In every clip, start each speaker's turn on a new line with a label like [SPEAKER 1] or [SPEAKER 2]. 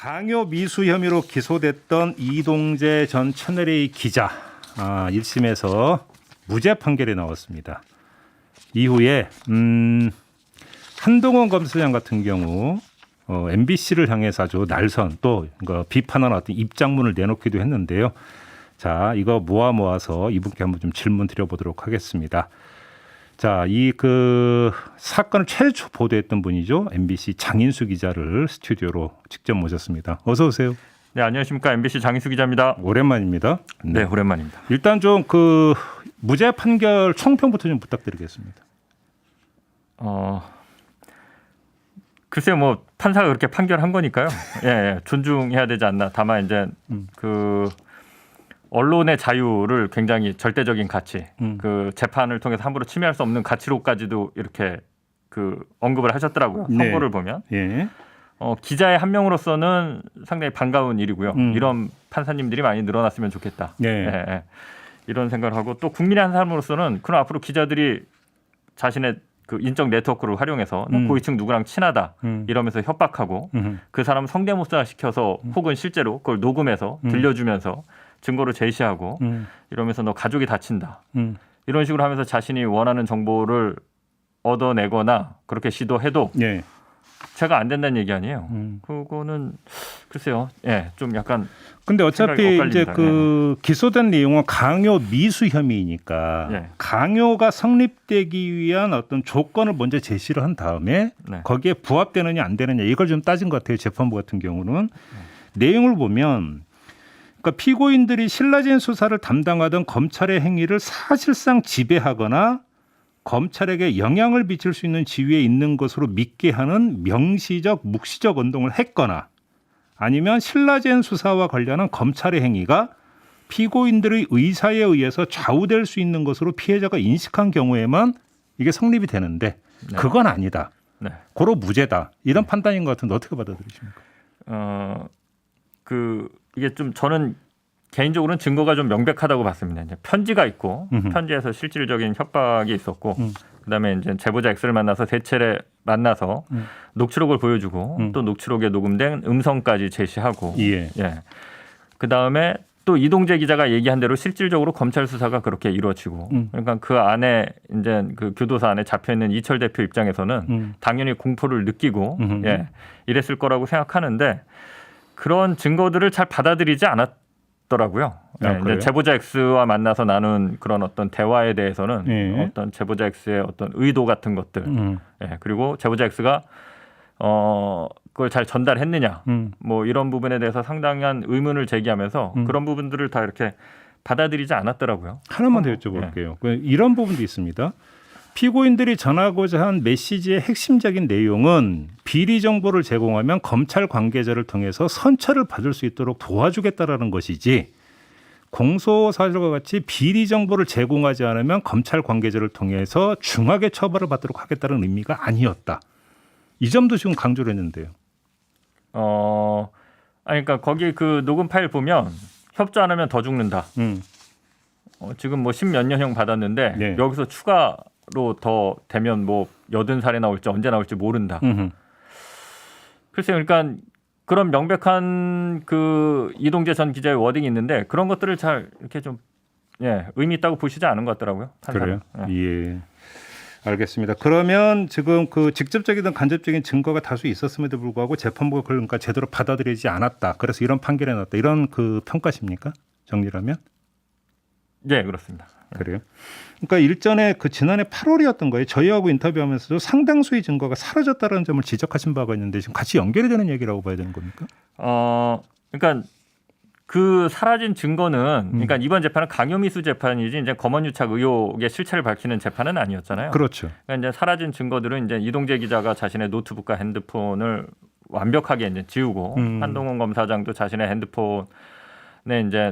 [SPEAKER 1] 강요 미수 혐의로 기소됐던 이동재 전 채널A 기자 1심에서 무죄 판결이 나왔습니다. 이후에 한동훈 검사장 같은 경우 MBC를 향해서 아주 날선 또 비판하는 어떤 입장문을 내놓기도 했는데요. 자, 이거 모아서 이분께 한번 좀 질문 드려보도록 하겠습니다. 자, 이 사건을 최초 보도했던 분이죠. MBC 장인수 기자를 스튜디오로 직접 모셨습니다. 어서 오세요.
[SPEAKER 2] 네, 안녕하십니까. MBC 장인수 기자입니다.
[SPEAKER 1] 오랜만입니다.
[SPEAKER 2] 네, 오랜만입니다.
[SPEAKER 1] 일단 좀 무죄 판결 총평부터 좀 부탁드리겠습니다.
[SPEAKER 2] 글쎄요, 뭐 판사가 그렇게 판결한 거니까요. 예, 존중해야 되지 않나. 다만 이제 언론의 자유를 굉장히 절대적인 가치, 재판을 통해서 함부로 침해할 수 없는 가치로까지도 이렇게 언급을 하셨더라고요. 선고를
[SPEAKER 1] 네.
[SPEAKER 2] 보면.
[SPEAKER 1] 예.
[SPEAKER 2] 기자의 한 명으로서는 상당히 반가운 일이고요. 이런 판사님들이 많이 늘어났으면 좋겠다.
[SPEAKER 1] 네.
[SPEAKER 2] 예. 이런 생각을 하고 또 국민의 한 사람으로서는 그럼 앞으로 기자들이 자신의 인적 네트워크를 활용해서 고위층 누구랑 친하다 이러면서 협박하고 그 사람 성대모사 시켜서 혹은 실제로 그걸 녹음해서 들려주면서 증거로 제시하고 이러면서 너 가족이 다친다. 이런 식으로 하면서 자신이 원하는 정보를 얻어내거나 그렇게 시도해도
[SPEAKER 1] 네.
[SPEAKER 2] 제가 안 된다는 얘기 아니에요. 그거는 글쎄요. 예, 좀 약간.
[SPEAKER 1] 근데 어차피 이제
[SPEAKER 2] 네.
[SPEAKER 1] 기소된 내용은 강요 미수 혐의이니까
[SPEAKER 2] 네.
[SPEAKER 1] 강요가 성립되기 위한 어떤 조건을 먼저 제시를 한 다음에
[SPEAKER 2] 네.
[SPEAKER 1] 거기에 부합되느냐 안 되느냐 이걸 좀 따진 것 같아요. 재판부 같은 경우는 내용을 보면 그러니까 피고인들이 신라진 수사를 담당하던 검찰의 행위를 사실상 지배하거나 검찰에게 영향을 미칠 수 있는 지위에 있는 것으로 믿게 하는 명시적, 묵시적 운동을 했거나 아니면 신라젠 수사와 관련한 검찰의 행위가 피고인들의 의사에 의해서 좌우될 수 있는 것으로 피해자가 인식한 경우에만 이게 성립이 되는데
[SPEAKER 2] 네.
[SPEAKER 1] 그건 아니다.
[SPEAKER 2] 네.
[SPEAKER 1] 고로 무죄다. 이런 판단인 것 같은데 어떻게 받아들이십니까?
[SPEAKER 2] 이게 좀 저는 개인적으로는 증거가 좀 명백하다고 봤습니다. 이제 편지가 있고 편지에서 실질적인 협박이 있었고 그다음에 이제 제보자 X를 만나서 세 차례 만나서 녹취록을 보여주고 또 녹취록에 녹음된 음성까지 제시하고
[SPEAKER 1] 예.
[SPEAKER 2] 그다음에 또 이동재 기자가 얘기한 대로 실질적으로 검찰 수사가 그렇게 이루어지고 그러니까 그 안에 이제 교도소 안에 잡혀 있는 이철 대표 입장에서는 당연히 공포를 느끼고 이랬을 거라고 생각하는데 그런 증거들을 잘 받아들이지 않았더라고요. 이제 제보자 X와 만나서 나눈 그런 어떤 대화에 대해서는 어떤 제보자 X의 어떤 의도 같은 것들, 그리고 제보자 X가 그걸 잘 전달했느냐, 뭐 이런 부분에 대해서 상당한 의문을 제기하면서 그런 부분들을 다 이렇게 받아들이지 않았더라고요.
[SPEAKER 1] 하나만 더 여쭤볼게요. 이런 부분도 있습니다. 피고인들이 전하고자 한 메시지의 핵심적인 내용은 비리 정보를 제공하면 검찰 관계자를 통해서 선처를 받을 수 있도록 도와주겠다라는 것이지 공소 사실과 같이 비리 정보를 제공하지 않으면 검찰 관계자를 통해서 중하게 처벌을 받도록 하겠다는 의미가 아니었다. 이 점도 지금 강조를 했는데요.
[SPEAKER 2] 그러니까 거기 녹음 파일 보면 협조 안 하면 더 죽는다. 지금 뭐 10몇 년형 받았는데
[SPEAKER 1] 네.
[SPEAKER 2] 여기서 추가로 더 되면 뭐 80살에 나올지 언제 나올지 모른다. 글쎄요. 그러니까 그런 명백한 이동재 전 기자의 워딩이 있는데 그런 것들을 잘 이렇게 좀 의미 있다고 보시지 않은 것 같더라고요.
[SPEAKER 1] 그래요? 예. 알겠습니다. 그러면 지금 직접적이든 간접적인 증거가 다수 있었음에도 불구하고 재판부가 그러니까 제대로 받아들이지 않았다. 그래서 이런 판결이 났다. 이런 평가십니까? 정리라면?
[SPEAKER 2] 네, 그렇습니다.
[SPEAKER 1] 그래요. 그러니까 일전에 지난해 8월이었던 거예요. 저희하고 인터뷰하면서도 상당수의 증거가 사라졌다는 점을 지적하신 바가 있는데 지금 같이 연결이 되는 얘기라고 봐야 되는 겁니까?
[SPEAKER 2] 그러니까 사라진 증거는 그러니까 이번 재판은 강요미수 재판이지 이제 검언유착 의혹의 실체를 밝히는 재판은 아니었잖아요.
[SPEAKER 1] 그렇죠.
[SPEAKER 2] 그러니까 이제 사라진 증거들은 이제 이동재 기자가 자신의 노트북과 핸드폰을 완벽하게 이제 지우고 한동훈 검사장도 자신의 핸드폰 네, 이제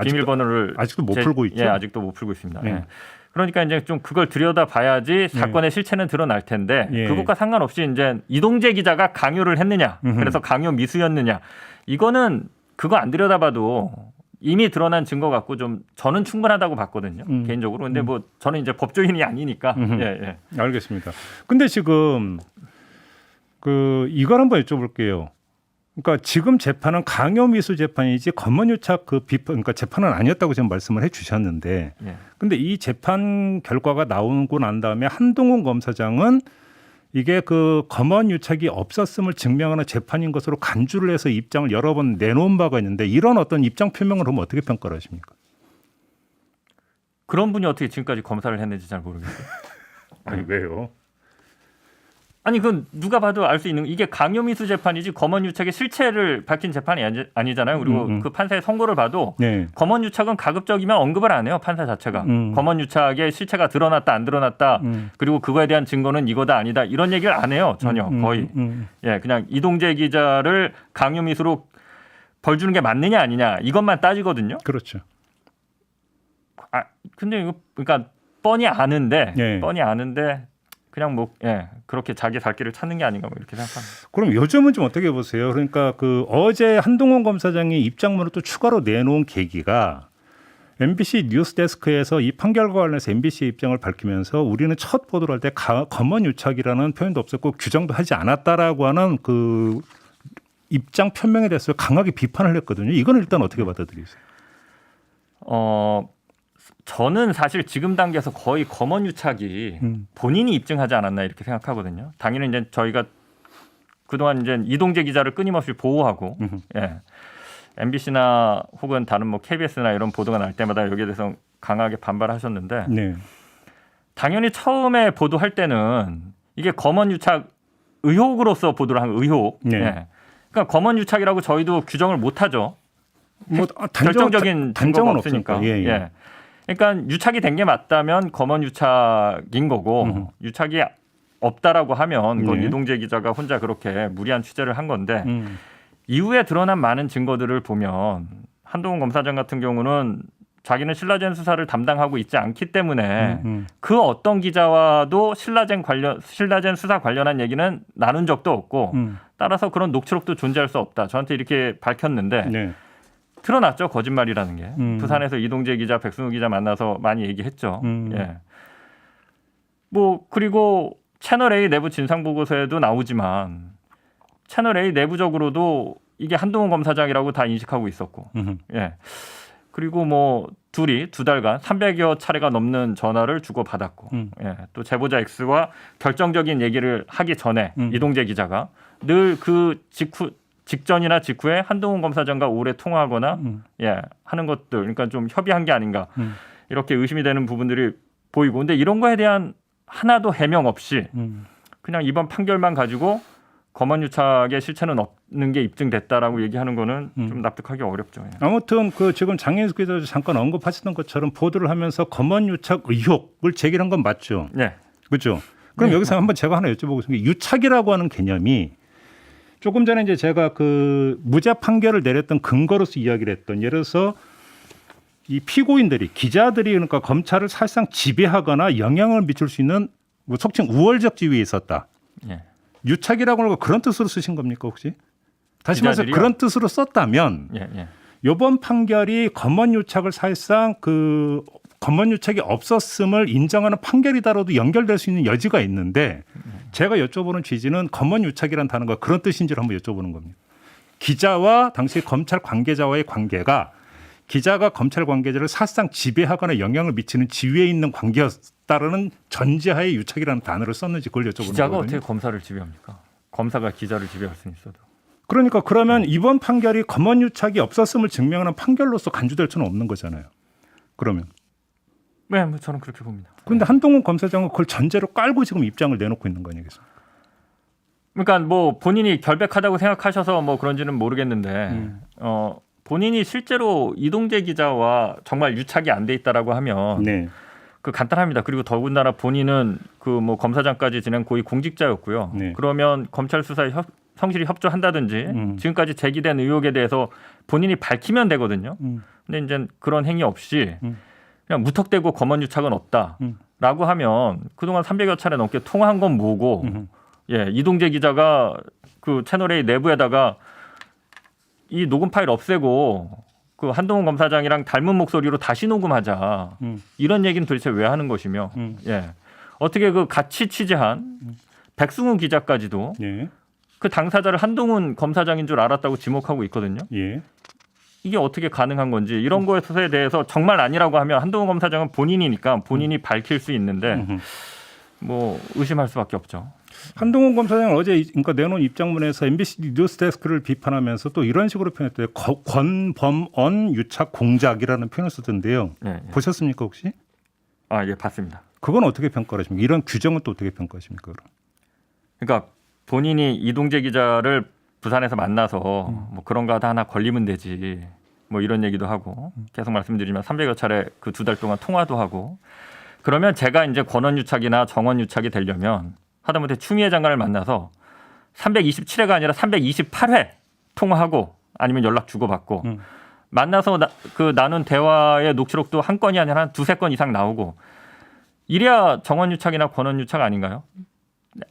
[SPEAKER 2] 비밀번호를
[SPEAKER 1] 아직도 못 풀고 있죠.
[SPEAKER 2] 예, 아직도 못 풀고 있습니다. 예. 그러니까 이제 좀 그걸 들여다봐야지 사건의 실체는 드러날 텐데 그것과 상관없이 이제 이동재 기자가 강요를 했느냐, 그래서 강요 미수였느냐, 이거는 그거 안 들여다봐도 이미 드러난 증거 갖고 좀 저는 충분하다고 봤거든요. 개인적으로. 근데 뭐 저는 이제 법조인이 아니니까. 예.
[SPEAKER 1] 알겠습니다. 근데 지금 이걸 한번 여쭤볼게요. 그러니까 지금 재판은 강요미수 재판이지 검언유착 그 비판 그러니까 재판은 아니었다고 지금 말씀을 해주셨는데,
[SPEAKER 2] 예.
[SPEAKER 1] 근데 이 재판 결과가 나오고 난 다음에 한동훈 검사장은 이게 그 검언유착이 없었음을 증명하는 재판인 것으로 간주를 해서 입장을 여러 번 내놓은 바가 있는데, 이런 어떤 입장 표명을 하면 어떻게 평가를 하십니까?
[SPEAKER 2] 그런 분이 어떻게 지금까지 검사를 했는지 잘 모르겠어요.
[SPEAKER 1] 아니 왜요?
[SPEAKER 2] 아니 그건 누가 봐도 알 수 있는, 이게 강요미수 재판이지 검언유착의 실체를 밝힌 재판이 아니잖아요. 그리고 그 판사의 선고를 봐도
[SPEAKER 1] 네.
[SPEAKER 2] 검언유착은 가급적이면 언급을 안 해요, 판사 자체가. 검언유착의 실체가 드러났다 안 드러났다, 그리고 그거에 대한 증거는 이거다 아니다, 이런 얘기를 안 해요 전혀. 거의 예, 그냥 이동재 기자를 강요미수로 벌 주는 게 맞느냐 아니냐 이것만 따지거든요.
[SPEAKER 1] 그렇죠.
[SPEAKER 2] 아 근데 이거 그러니까 뻔히 아는데
[SPEAKER 1] 네.
[SPEAKER 2] 뻔히 아는데 그냥 뭐 예, 그렇게 자기 살 길을 찾는 게 아닌가 뭐 이렇게 생각합니다.
[SPEAKER 1] 그럼 요즘은 좀 어떻게 보세요? 그러니까 그 어제 한동훈 검사장이 입장문을 또 추가로 내놓은 계기가 MBC 뉴스데스크에서 이 판결과 관련해서 MBC의 입장을 밝히면서 우리는 첫 보도를 할 때 검언유착이라는 표현도 없었고 규정도 하지 않았다라고 하는 그 입장 표명에 대해서 강하게 비판을 했거든요. 이건 일단 어떻게 받아들이세요?
[SPEAKER 2] 저는 사실 지금 단계에서 거의 검언유착이 본인이 입증하지 않았나 이렇게 생각하거든요. 당연히 이제 저희가 그동안 이제 이동재 기자를 끊임없이 보호하고 예. MBC나 혹은 다른 뭐 KBS나 이런 보도가 날 때마다 여기에 대해서 강하게 반발하셨는데
[SPEAKER 1] 네.
[SPEAKER 2] 당연히 처음에 보도할 때는 이게 검언유착 의혹으로서 보도를 한 의혹.
[SPEAKER 1] 네.
[SPEAKER 2] 예. 그러니까 검언유착이라고 저희도 규정을 못하죠.
[SPEAKER 1] 뭐
[SPEAKER 2] 결정적인 증거가 없으니까.
[SPEAKER 1] 예, 예.
[SPEAKER 2] 예. 그러니까 유착이 된 게 맞다면 검언유착인 거고 유착이 없다라고 하면 그건
[SPEAKER 1] 네.
[SPEAKER 2] 이동재 기자가 혼자 그렇게 무리한 취재를 한 건데 이후에 드러난 많은 증거들을 보면 한동훈 검사장 같은 경우는 자기는 신라젠 수사를 담당하고 있지 않기 때문에 그 어떤 기자와도 신라젠 수사 관련한 얘기는 나눈 적도 없고 따라서 그런 녹취록도 존재할 수 없다. 저한테 이렇게 밝혔는데
[SPEAKER 1] 네.
[SPEAKER 2] 드러났죠, 거짓말이라는 게. 부산에서 이동재 기자, 백승우 기자 만나서 많이 얘기했죠. 예. 뭐 그리고 채널 A 내부 진상 보고서에도 나오지만 채널 A 내부적으로도 이게 한동훈 검사장이라고 다 인식하고 있었고. 예. 그리고 뭐 둘이 두 달간 300여 차례가 넘는 전화를 주고 받았고. 예. 또 제보자 X와 결정적인 얘기를 하기 전에 이동재 기자가 늘 그 직전이나 직후에 한동훈 검사장과 오래 통화하거나 예, 하는 것들, 그러니까 좀 협의한 게 아닌가 이렇게 의심이 되는 부분들이 보이고, 근데 이런 거에 대한 하나도 해명 없이 그냥 이번 판결만 가지고 검언유착의 실체는 없는 게 입증됐다라고 얘기하는 거는 좀 납득하기 어렵죠. 예.
[SPEAKER 1] 아무튼 그 지금 장현숙 기자도 잠깐 언급하셨던 것처럼 보도를 하면서 검언유착 의혹을 제기한 건 맞죠.
[SPEAKER 2] 네.
[SPEAKER 1] 그렇죠. 그럼 여기서 한번 제가 하나 여쭤보겠습니다. 유착이라고 하는 개념이 조금 전에 이제 제가 그 무죄 판결을 내렸던 근거로서 이야기를 했던, 예를 들어서 이 피고인들이, 기자들이 그러니까 검찰을 사실상 지배하거나 영향을 미칠 수 있는 뭐 속칭 우월적 지위에 있었다.
[SPEAKER 2] 예.
[SPEAKER 1] 유착이라고 하는 거 그런 뜻으로 쓰신 겁니까 혹시? 다시 말해서
[SPEAKER 2] 기자들이요?
[SPEAKER 1] 그런 뜻으로 썼다면
[SPEAKER 2] 예. 예.
[SPEAKER 1] 이번 판결이 검언유착을 사실상 그 검언유착이 없었음을 인정하는 판결이다라도 연결될 수 있는 여지가 있는데, 제가 여쭤보는 취지는 검언유착이라는 단어가 그런 뜻인지를 한번 여쭤보는 겁니다. 기자와 당시 검찰 관계자와의 관계가 기자가 검찰 관계자를 사실상 지배하거나 영향을 미치는 지위에 있는 관계였다라는 전제하에 유착이라는 단어를 썼는지 그걸 여쭤보는
[SPEAKER 2] 기자가
[SPEAKER 1] 거거든요.
[SPEAKER 2] 어떻게 검사를 지배합니까? 검사가 기자를 지배할 수는 있어도.
[SPEAKER 1] 그러니까 그러면 이번 판결이 검언유착이 없었음을 증명하는 판결로서 간주될 수는 없는 거잖아요. 그러면.
[SPEAKER 2] 네, 뭐 저는 그렇게 봅니다.
[SPEAKER 1] 그런데 한동훈 검사장은 그걸 전제로 깔고 지금 입장을 내놓고 있는 거 아니겠습니까?
[SPEAKER 2] 그러니까 뭐 본인이 결백하다고 생각하셔서 뭐 그런지는 모르겠는데 본인이 실제로 이동재 기자와 정말 유착이 안 돼 있다라고 하면
[SPEAKER 1] 네.
[SPEAKER 2] 그 간단합니다. 그리고 더군다나 본인은 그 뭐 검사장까지 지낸 고위 공직자였고요.
[SPEAKER 1] 네.
[SPEAKER 2] 그러면 검찰 수사에 성실히 협조한다든지 지금까지 제기된 의혹에 대해서 본인이 밝히면 되거든요. 근데 이제 그런 행위 없이 그냥 무턱대고 검언유착은 없다라고 하면 그동안 300여 차례 넘게 통화한 건 뭐고, 예, 이동재 기자가 그 채널A 내부에다가 이 녹음 파일 없애고 그 한동훈 검사장이랑 닮은 목소리로 다시 녹음하자 이런 얘기는 도대체 왜 하는 것이며, 예, 어떻게 그 같이 취재한 백승우 기자까지도
[SPEAKER 1] 네.
[SPEAKER 2] 그 당사자를 한동훈 검사장인 줄 알았다고 지목하고 있거든요.
[SPEAKER 1] 예.
[SPEAKER 2] 이게 어떻게 가능한 건지 이런 것에 대해서 정말 아니라고 하면 한동훈 검사장은 본인이니까 본인이 밝힐 수 있는데 뭐 의심할 수밖에 없죠.
[SPEAKER 1] 한동훈 검사장은 어제 그러니까 내놓은 입장문에서 MBC 뉴스데스크를 비판하면서 또 이런 식으로 표현했대요. 권범언 유착 공작이라는 표현을 쓰던데요.
[SPEAKER 2] 예, 예.
[SPEAKER 1] 보셨습니까 혹시?
[SPEAKER 2] 아, 예, 봤습니다.
[SPEAKER 1] 그건 어떻게 평가하십니까? 이런 규정은 또 어떻게 평가하십니까? 그럼?
[SPEAKER 2] 그러니까 본인이 이동재 기자를 부산에서 만나서 뭐 그런 거 하나 걸리면 되지. 뭐 이런 얘기도 하고 계속 말씀드리면 300여 차례 그 2달 동안 통화도 하고 그러면 제가 이제 권원 유착이나 정원 유착이 되려면 하다못해 추미애 장관을 만나서 327회가 아니라 328회 통화하고 아니면 연락 주고받고 만나서 나눈 대화의 녹취록도 한 건이 아니라 한 2-3건 이상 나오고 이래야 정원 유착이나 권원 유착 아닌가요?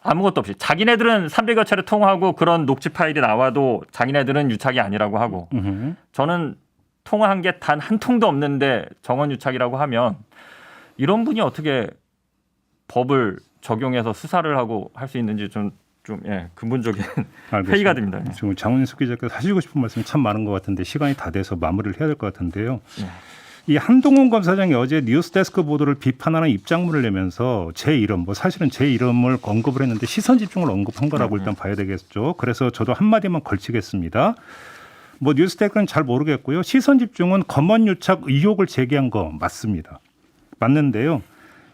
[SPEAKER 2] 아무것도 없이 자기네들은 300여 차례 통화하고 그런 녹취 파일이 나와도 자기네들은 유착이 아니라고 하고 저는 통화한 게 단 한 통도 없는데 정원 유착이라고 하면 이런 분이 어떻게 법을 적용해서 수사를 하고 할 수 있는지 좀 근본적인 회의가 됩니다.
[SPEAKER 1] 지금 장훈석 기자께서 하시고 싶은 말씀이 참 많은 것 같은데 시간이 다 돼서 마무리를 해야 될 것 같은데요. 이 한동훈 검사장이 어제 뉴스데스크 보도를 비판하는 입장문을 내면서 제 이름, 뭐 사실은 제 이름을 언급을 했는데 시선 집중을 언급한 거라고 일단 봐야 되겠죠. 그래서 저도 한마디만 걸치겠습니다. 뭐 뉴스데스크는 잘 모르겠고요. 시선 집중은 검언 유착 의혹을 제기한 거 맞습니다. 맞는데요.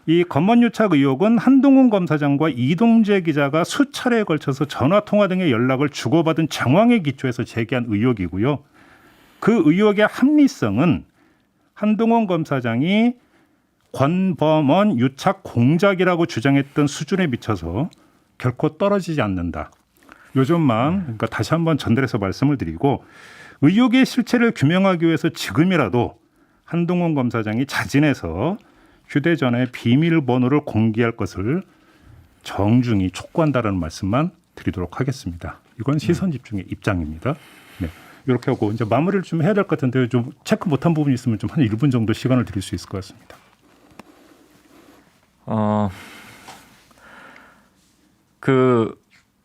[SPEAKER 1] 이 검언 유착 의혹은 한동훈 검사장과 이동재 기자가 수차례에 걸쳐서 전화 통화 등의 연락을 주고받은 정황에 기초해서 제기한 의혹이고요. 그 의혹의 합리성은 한동훈 검사장이 권범언 유착 공작이라고 주장했던 수준에 비춰서 결코 떨어지지 않는다. 요점만 그러니까 다시 한번 전달해서 말씀을 드리고 의혹의 실체를 규명하기 위해서 지금이라도 한동훈 검사장이 자진해서 휴대전화의 비밀번호를 공개할 것을 정중히 촉구한다는 말씀만 드리도록 하겠습니다. 이건 시선 집중의 입장입니다. 네. 이렇게 하고 이제 마무리를 좀 해야 될 것 같은데 좀 체크 못한 부분이 있으면 좀 한 1분 정도 시간을 드릴 수 있을 것 같습니다.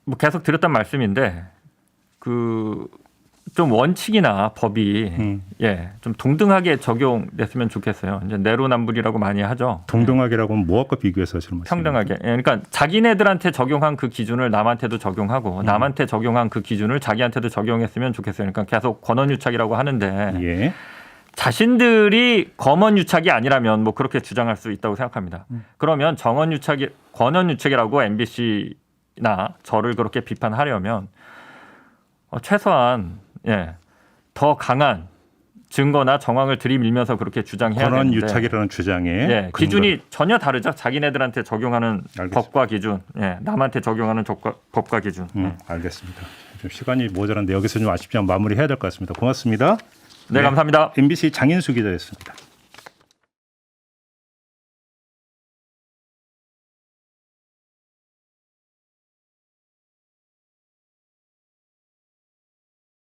[SPEAKER 2] 뭐 계속 드렸던 말씀인데 좀 원칙이나 법이 좀 동등하게 적용됐으면 좋겠어요. 이제 내로남불이라고 많이 하죠.
[SPEAKER 1] 동등하게라고 하면 무엇과 비교해서 하시는 말씀입니까?
[SPEAKER 2] 평등하게. 그러니까 자기네들한테 적용한 그 기준을 남한테도 적용하고 남한테 적용한 그 기준을 자기한테도 적용했으면 좋겠어요. 그러니까 계속 권언유착이라고 하는데
[SPEAKER 1] 예.
[SPEAKER 2] 자신들이 검언유착이 아니라면 뭐 그렇게 주장할 수 있다고 생각합니다. 그러면 권언유착이라고 MBC나 저를 그렇게 비판하려면 최소한 더 강한 증거나 정황을 들이밀면서 그렇게 주장해야 되는데
[SPEAKER 1] 권언 유착이라는 주장에
[SPEAKER 2] 기준이 전혀 다르죠. 자기네들한테 적용하는
[SPEAKER 1] 알겠습니다.
[SPEAKER 2] 법과 기준, 남한테 적용하는 법과 기준.
[SPEAKER 1] 알겠습니다. 좀 시간이 모자란데 여기서 좀 아쉽지만 마무리해야 될 것 같습니다. 고맙습니다.
[SPEAKER 2] 네, 감사합니다.
[SPEAKER 1] MBC 장인수 기자였습니다.